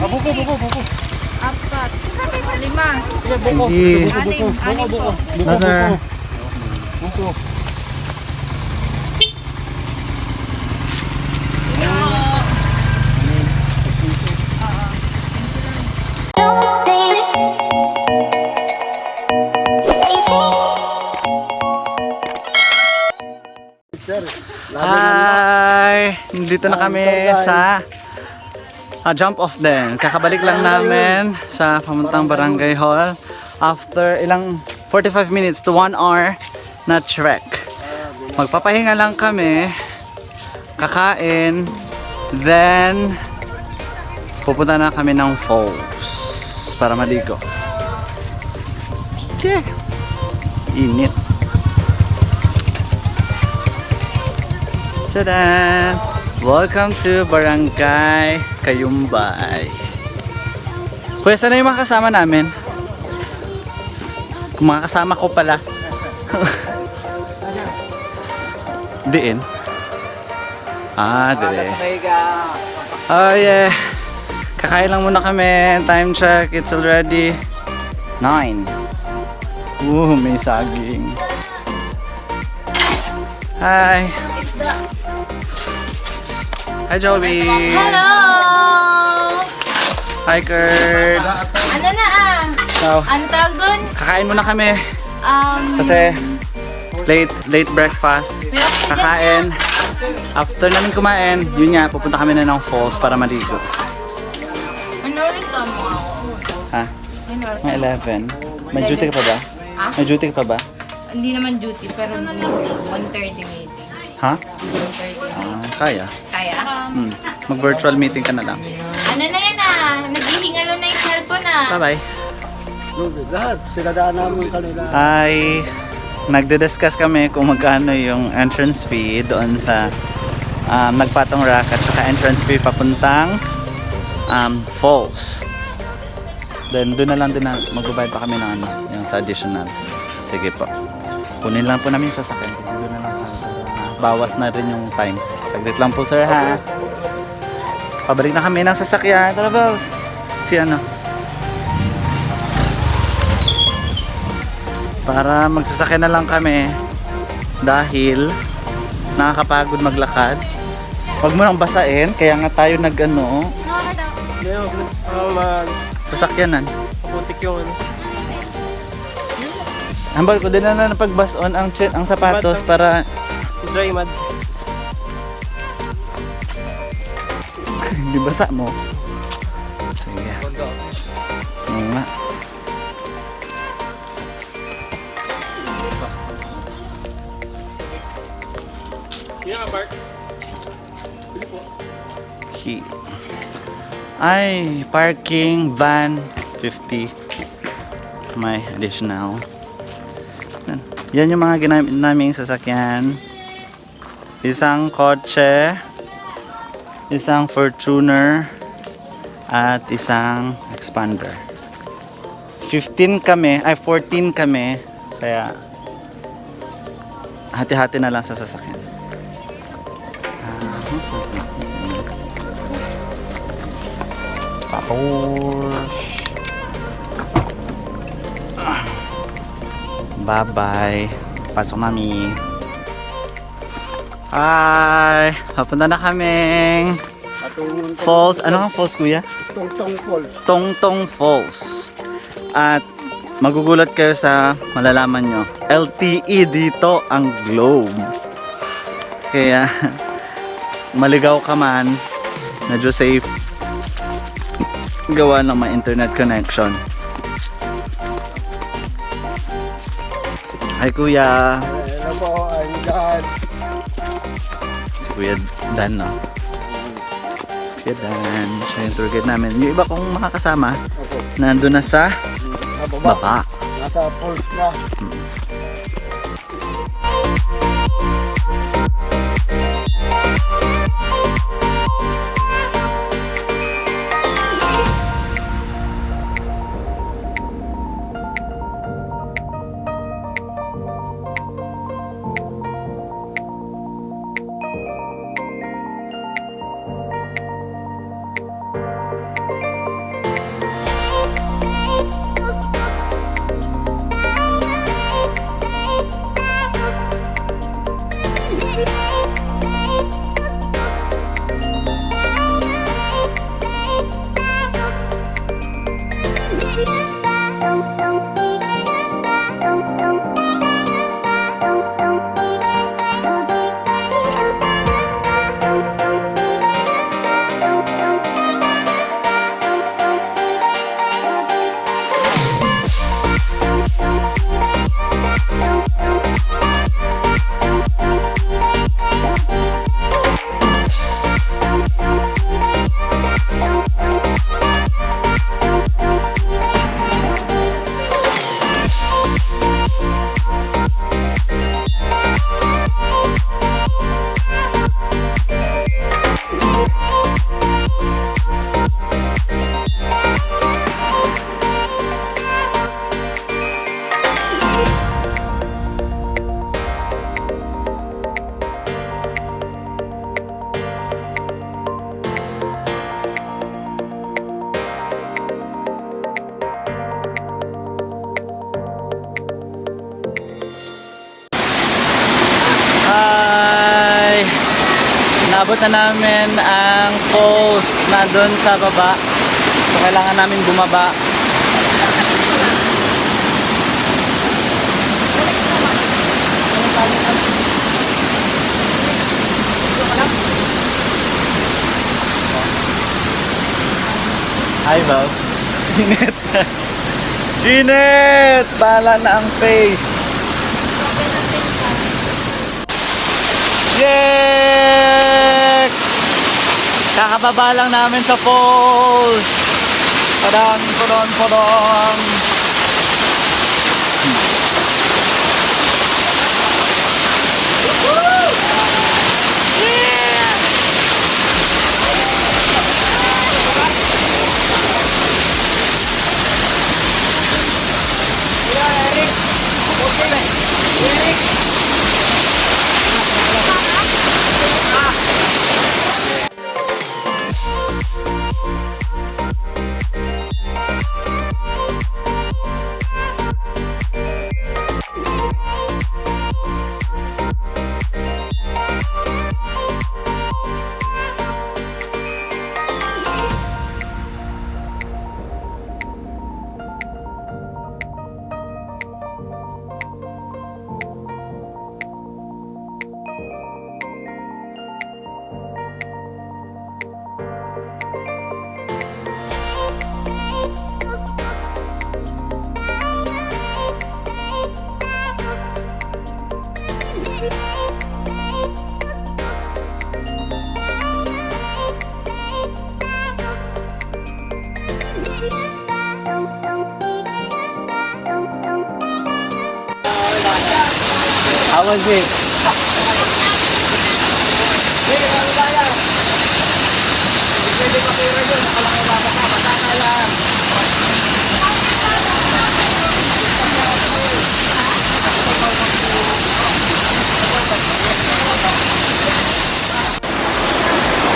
Buko. Apat. Lima. Buko. Anim po. Buko. Hi! Dito na kami sa jump off din. Kakabalik lang namin sa pamuntang barangay hall after ilang 45 minutes to 1 hour na trek. Magpapahinga lang kami, kakain, then pupunta na kami ng falls para maligo. Okay. Init. Tada! Welcome to Barangay Kayumbay. Kuya, sana yung mga kasama namin? Kung mga kasama ko pala. Diin? Dire. Oh yeah. Kakain lang muna kami. Time check. It's already 9. May saging. Hi. Hi Joey. Hello! Hi Kurt. Ano na So, Ano tawag dun? kakain muna kami. Kasi late breakfast. Kakain. After namin kumain, yun nga, pupunta kami na ng falls para maligo. Ano rin ka mo ako? Ha? Ano oras? Mga 11. May duty ka pa ba? Ha? May duty ka pa ba? Hindi naman duty, pero 1:30 meeting. Ha? 1:30 meeting. Kaya. Kaya? Mag-virtual meeting ka na lang. Ano na yan naghihingalo na yung cellphone Bye-bye. Lahat, pinadaan namin kanila. Hi! Nagde-discuss kami kung magkano yung entrance fee doon sa Nagpatong Rock at saka entrance fee papuntang falls. Then doon na lang din magbabayad pa kami ng yung sa additional. Sige po. Kunin lang po namin sa sasakyan. Doon na lang bawas na rin yung time. Saglit lang po sir ha. Pabalik na kami ng sasakyan. Tara Bells. Si ano? Para magsasakyan na lang kami dahil nakakapagod maglakad. Huwag mo nang basain, kaya nga tayo nag-ano sasakyanan. Kapuntik yung ano. Hambal ko din na napagbason ang sapatos para Dry mud. hindi basa mo. Sige. Oo nga. Okay. Ay, parking van 50. May additional. Yan yung mga ginamit naming sasakyan. Isang kotse, isang Fortuner, at isang expander. 15 kami, ay 14 kami, kaya hati-hati na lang sa sasakyan. Tapos bye-bye. Pasok namin. Hi! Papunta na kaming falls. Ano nga falls, kuya? Tungtong Falls. Tungtong Falls. At magugulat kayo sa malalaman nyo. LTE dito ang globe. Kaya maligaw ka man, medyo safe gawa ng may internet connection. Hi kuya. Hello po, I'm Dan. Si Kuya Dan, no? Kuya Dan, siya yung tour guide namin. Yung iba kong makakasama, nandun na sa baba. Nasa falls na. naabot na namin ang falls na doon sa baba. So, kailangan namin bumaba. Hi, Bob. Init. Init! Bala na ang face. Yay! Kakababa lang namin sa falls. Padang, padang, padang. How was it?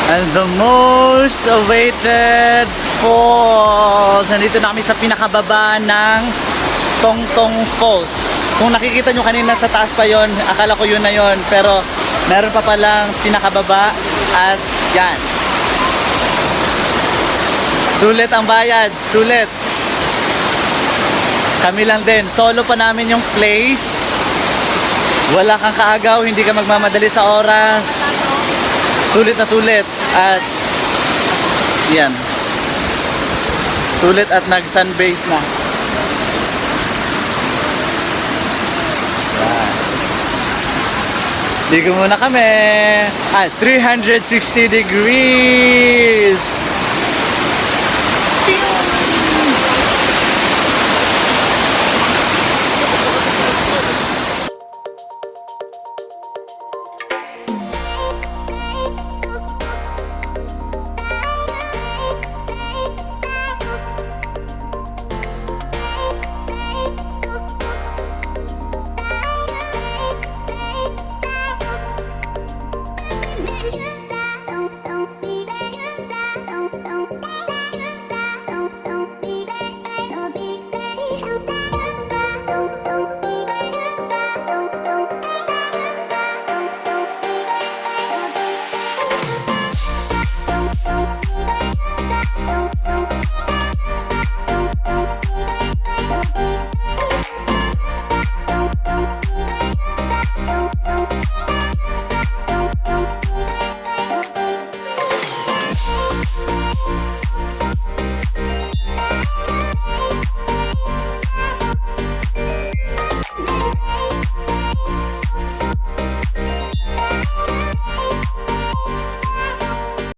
And the most awaited falls. Nandito na kami sa pinakababa ng Tungtong Falls. Kung nakikita nyo kanina sa taas pa yon, akala ko yun na yon, pero meron pa palang pinakababa at yan. Sulit ang bayad, sulit. Kami lang din, solo pa namin yung place. Wala kang kaagaw, hindi ka magmamadali sa oras. Sulit na sulit at yan. Sulit at nag-sunbathe na. Ligo muna kami. 360 degrees.